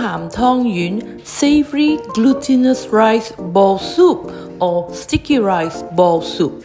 鹹湯圓, savory glutinous rice ball soup or sticky rice ball soup.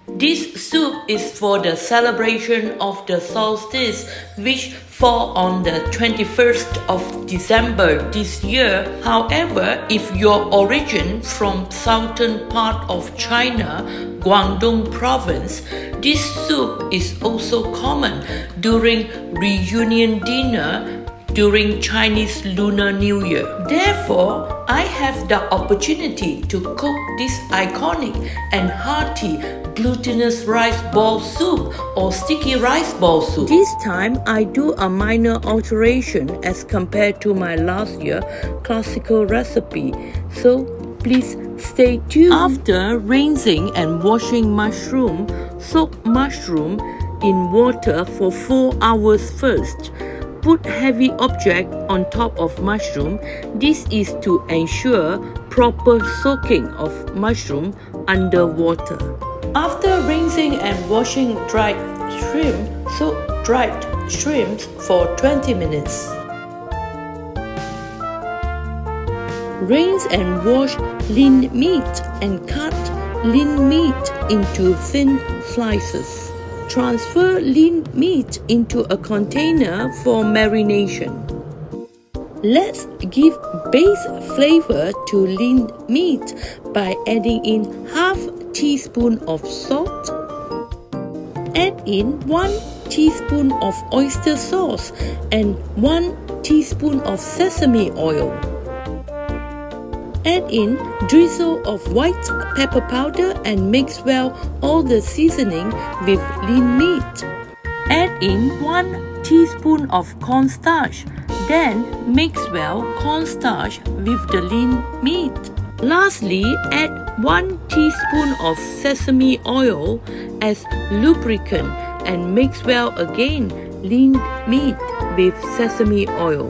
This soup is for the celebration of the solstice, which fall on the 21st of December this year. However, if your origin from southern part of China, Guangdong province, this soup is also common during reunion dinner during Chinese Lunar New Year. Therefore, I have the opportunity to cook this iconic and hearty glutinous rice ball soup or sticky rice ball soup. This time, I do a minor alteration as compared to my last year classical recipe. So, please stay tuned. After rinsing and washing mushroom, soak mushroom in water for 4 hours first. Put heavy object on top of mushroom. This is to ensure proper soaking of mushroom under water. After rinsing and washing dried shrimp, soak dried shrimps for 20 minutes. Rinse and wash lean meat and cut lean meat into thin slices. Transfer lean meat into a container for marination. Let's give base flavor to lean meat by adding in half teaspoon of salt. Add in 1 teaspoon of oyster sauce and 1 teaspoon of sesame oil. Add in drizzle of white pepper powder and mix well all the seasoning with lean meat. Add in 1 teaspoon of cornstarch. Then mix well cornstarch with the lean meat. Lastly, add 1 teaspoon of sesame oil as lubricant and mix well again lean meat with sesame oil.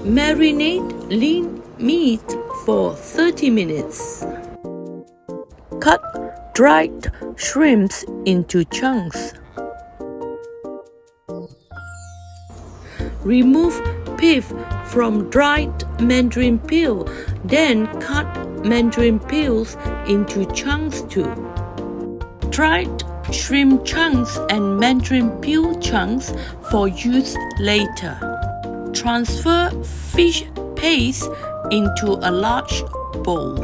Marinate lean meat for 30 minutes. Cut dried shrimps into chunks. Remove pith from dried mandarin peel, then cut mandarin peels into chunks too. Dried shrimp chunks and mandarin peel chunks for use later. Transfer fish paste into a large bowl.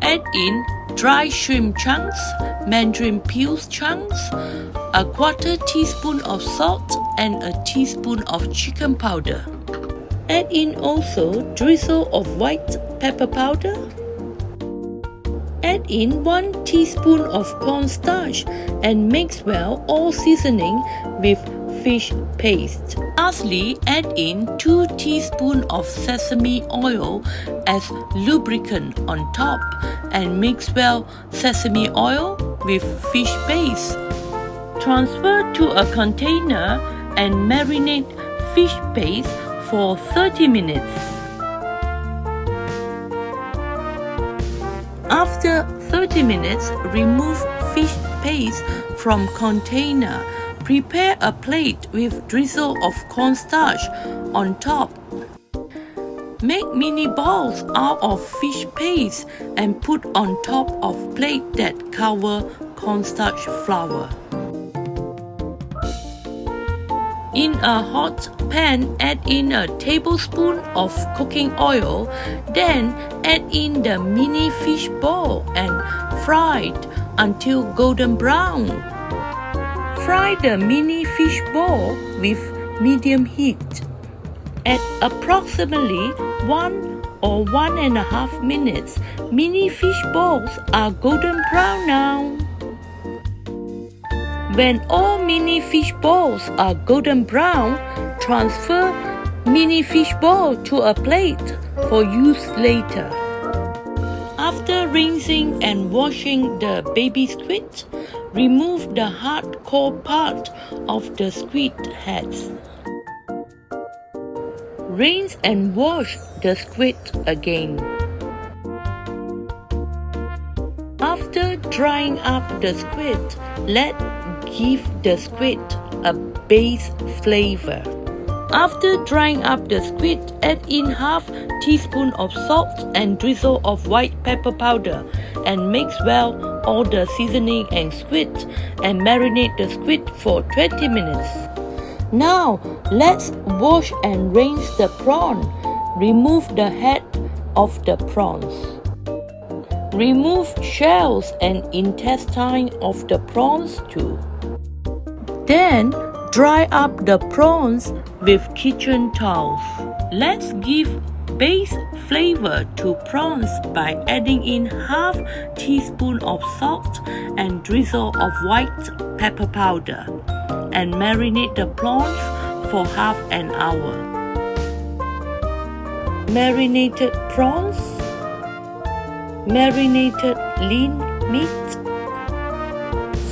Add in dry shrimp chunks, mandarin peels chunks, a 1/4 teaspoon of salt and a teaspoon of chicken powder. Add in also drizzle of white pepper powder. Add in 1 teaspoon of cornstarch and mix well all seasoning with fish paste. Lastly, add in 2 teaspoons of sesame oil as lubricant on top and mix well sesame oil with fish paste. Transfer to a container and marinate fish paste for 30 minutes. After 30 minutes, remove fish paste from container. Prepare a plate with drizzle of cornstarch on top. Make mini balls out of fish paste and put on top of plate that cover cornstarch flour. In a hot pan, add in a tablespoon of cooking oil, then add in the mini fish ball and fry it until golden brown. Fry the mini fish ball with medium heat. At approximately 1 or 1.5 minutes, mini fish balls are golden brown now. When all mini fish balls are golden brown, transfer mini fish ball to a plate for use later. After rinsing and washing the baby squid, remove the hard core part of the squid heads. Rinse and wash the squid again. After drying up the squid, give the squid a base flavor. After drying up the squid, add in half teaspoon of salt and drizzle of white pepper powder and mix well all the seasoning and squid and marinate the squid for 20 minutes. Now let's wash and rinse the prawn. Remove the head of the prawns. Remove shells and intestine of the prawns too. Then dry up the prawns with kitchen towels. Let's give base flavor to prawns by adding in half teaspoon of salt and drizzle of white pepper powder and marinate the prawns for half an hour. Marinated prawns, marinated lean meat,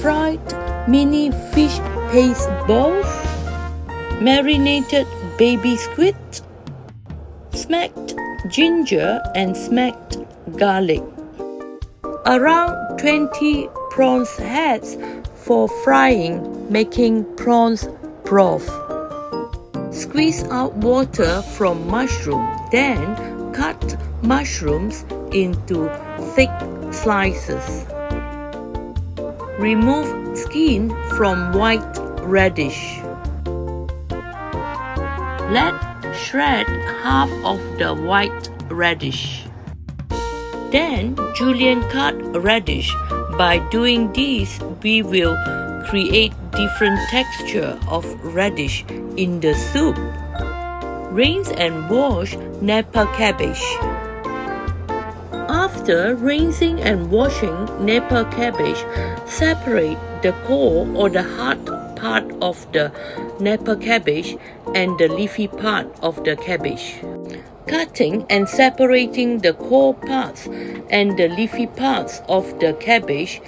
fried mini fish paste balls, marinated baby squid, smacked ginger and smacked garlic. Around 20 prawns heads for frying, making prawns broth. Squeeze out water from mushroom, then cut mushrooms into thick slices. Remove skin from white radish. Let's shred half of the white radish. Then julienne cut radish. By doing this, we will create different texture of radish in the soup. Rinse and wash Napa cabbage. After rinsing and washing Napa cabbage, separate the core or the hard part of the Napa cabbage and the leafy part of the cabbage. Cutting and separating the core parts and the leafy parts of the cabbage,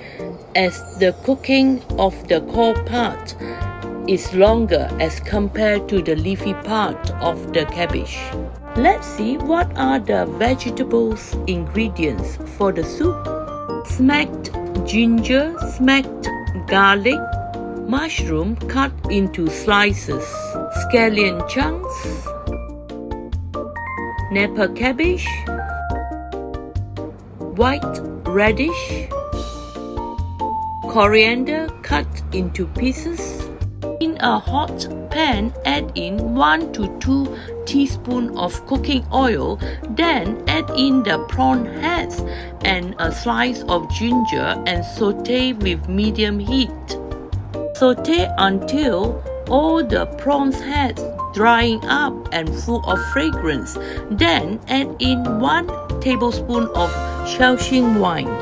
as the cooking of the core part is longer as compared to the leafy part of the cabbage. Let's see what are the vegetables ingredients for the soup. Smacked ginger, smacked garlic, mushroom cut into slices, scallion chunks, Napa cabbage, white radish, coriander cut into pieces. In a hot pan, add in 1 to 2 teaspoons of cooking oil, then add in the prawn heads and a slice of ginger and saute with medium heat. Saute until all the prawn heads drying up and full of fragrance. Then add in 1 tablespoon of Shaoxing wine.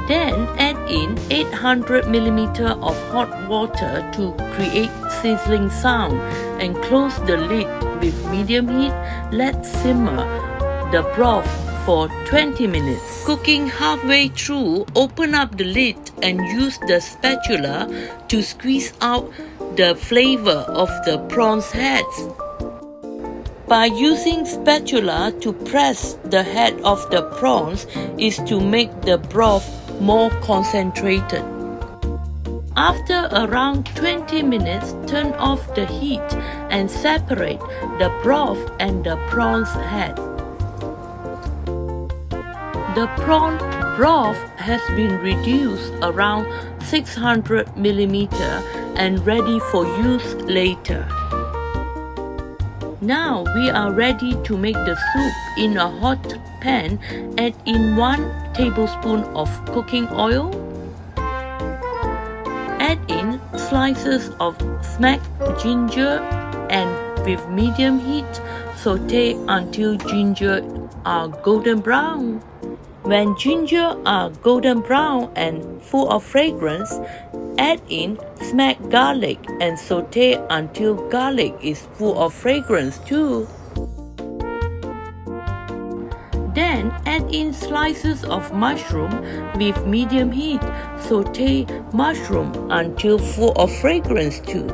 Then add in 800 ml of hot water to create sizzling sound and close the lid with medium heat. Let's simmer the broth for 20 minutes. Cooking halfway through, open up the lid and use the spatula to squeeze out the flavor of the prawns heads. By using spatula to press the head of the prawns is to make the broth more concentrated. After around 20 minutes, turn off the heat and separate the broth and the prawns head. The prawn broth has been reduced around 600 ml and ready for use later. Now we are ready to make the soup. In a hot pan, add in 1 tablespoon of cooking oil. Add in slices of smacked ginger and with medium heat, saute until ginger are golden brown. When ginger are golden brown and full of fragrance, add in smacked garlic and saute until garlic is full of fragrance too. Then add in slices of mushroom with medium heat. Saute mushroom until full of fragrance too.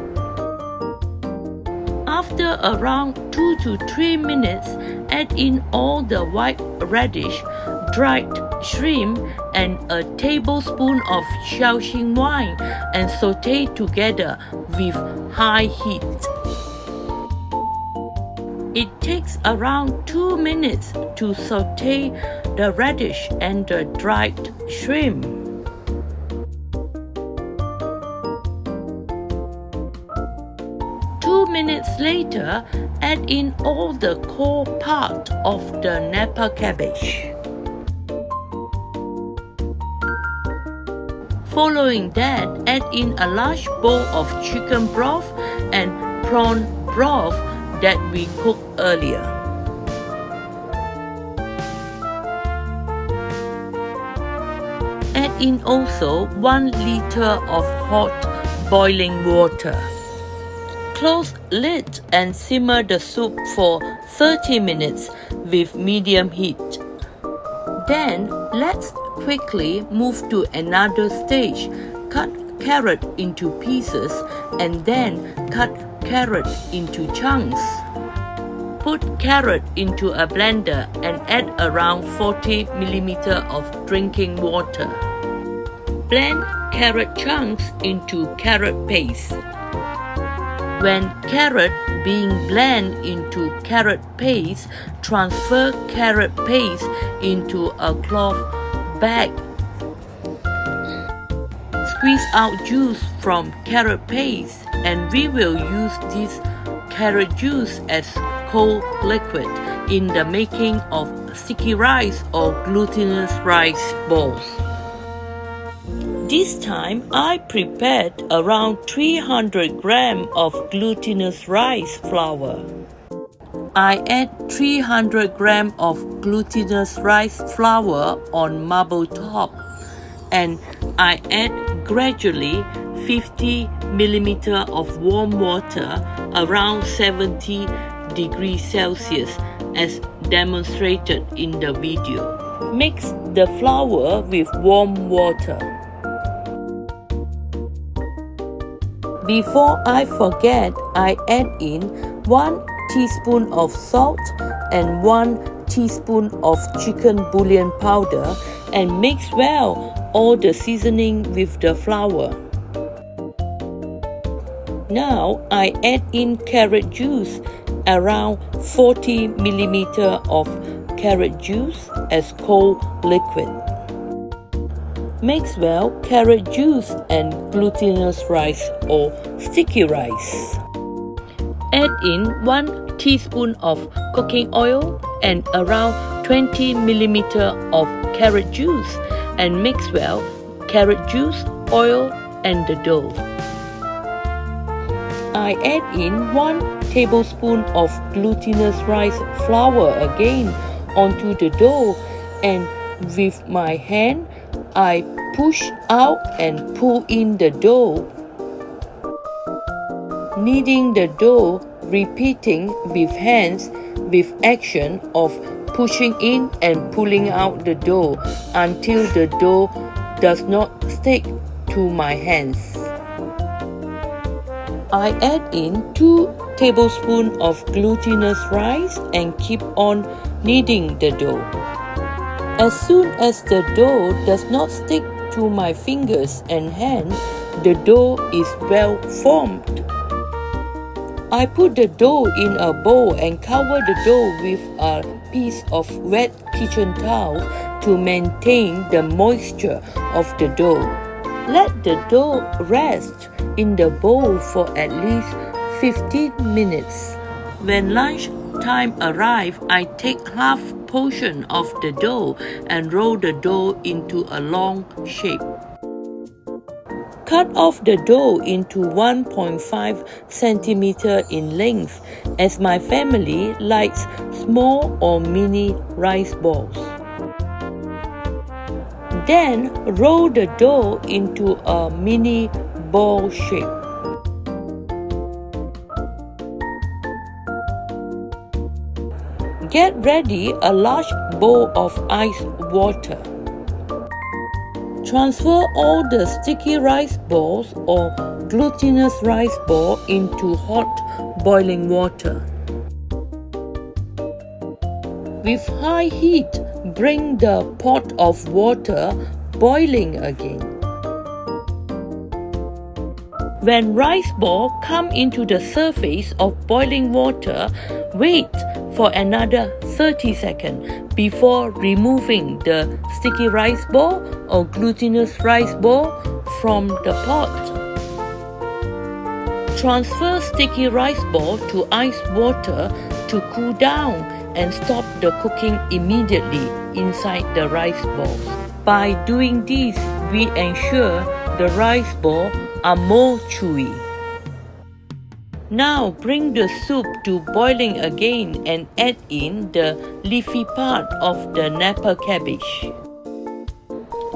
After around 2 to 3 minutes, add in all the white radish, dried shrimp and a tablespoon of CNY and saute together with high heat. It takes around 2 minutes to saute the radish and the dried shrimp. Minutes later, add in all the core part of the Napa cabbage. Following that, add in a large bowl of chicken broth and prawn broth that we cooked earlier. Add in also 1 liter of hot boiling water. Close lid and simmer the soup for 30 minutes with medium heat. Then let's quickly move to another stage. Cut carrot into pieces and then cut carrot into chunks. Put carrot into a blender and add around 40 ml of drinking water. Blend carrot chunks into carrot paste. When carrot being blended into carrot paste, transfer carrot paste into a cloth bag. Squeeze out juice from carrot paste, and we will use this carrot juice as cold liquid in the making of sticky rice or glutinous rice balls. This time, I prepared around 300 grams of glutinous rice flour. I add 300 grams of glutinous rice flour on marble top, and I add gradually 50 ml of warm water around 70 degrees Celsius as demonstrated in the video. Mix the flour with warm water. Before I forget, I add in 1 teaspoon of salt and 1 teaspoon of chicken bouillon powder and mix well all the seasoning with the flour. Now I add in carrot juice, around 40 ml of carrot juice as cold liquid. Mix well carrot juice and glutinous rice or sticky rice. Add in 1 teaspoon of cooking oil and around 20 ml of carrot juice and mix well carrot juice, oil and the dough. I add in 1 tablespoon of glutinous rice flour again onto the dough, and with my hand I push out and pull in the dough, kneading the dough, repeating with hands with action of pushing in and pulling out the dough until the dough does not stick to my hands. I add in 2 tablespoons of glutinous rice and keep on kneading the dough. As soon as the dough does not stick to my fingers and hand, the dough is well formed. I put the dough in a bowl and cover the dough with a piece of wet kitchen towel to maintain the moisture of the dough. Let the dough rest in the bowl for at least 15 minutes. When lunch time arrives, I take half portion of the dough and roll the dough into a long shape. Cut off the dough into 1.5 cm in length, as my family likes small or mini rice balls. Then roll the dough into a mini ball shape. Get ready a large bowl of ice water. Transfer all the sticky rice balls or glutinous rice ball into hot boiling water. With high heat, bring the pot of water boiling again. When rice ball come into the surface of boiling water, wait for another 30 seconds before removing the sticky rice ball or glutinous rice ball from the pot. Transfer sticky rice ball to ice water to cool down and stop the cooking immediately inside the rice balls. By doing this, we ensure the rice ball are more chewy. Now bring the soup to boiling again and add in the leafy part of the Napa cabbage.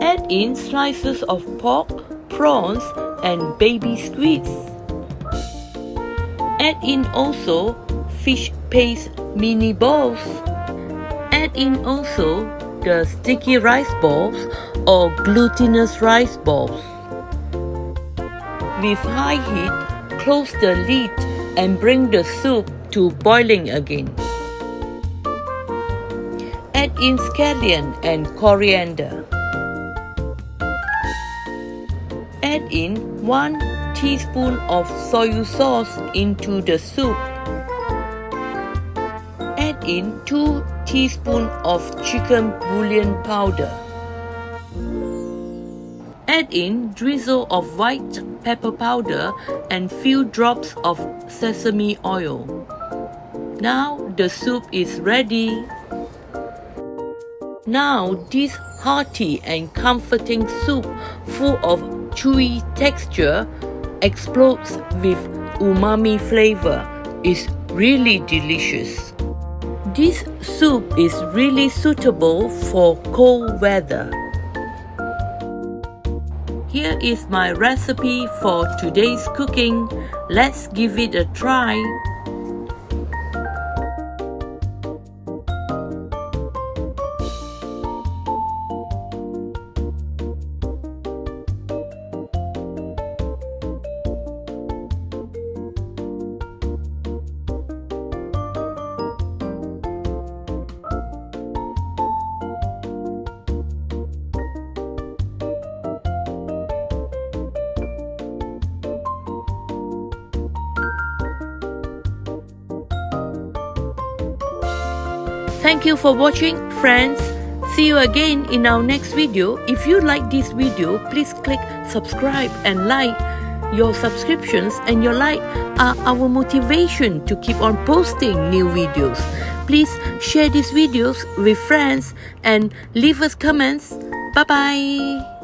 Add in slices of pork, prawns, and baby squids. Add in also fish paste mini balls. Add in also the sticky rice balls or glutinous rice balls. With high heat, close the lid and bring the soup to boiling again. Add in scallion and coriander. Add in 1 teaspoon of soy sauce into the soup. Add in 2 teaspoons of chicken bouillon powder. Add in drizzle of white pepper powder and few drops of sesame oil. Now the soup is ready. Now this hearty and comforting soup full of chewy texture explodes with umami flavor is really delicious. This soup is really suitable for cold weather. Here is my recipe for today's cooking. Let's give it a try. Thank you for watching, friends. See you again in our next video. If you like this video, please click subscribe and like. Your subscriptions and your like are our motivation to keep on posting new videos. Please share these videos with friends and leave us comments. Bye bye.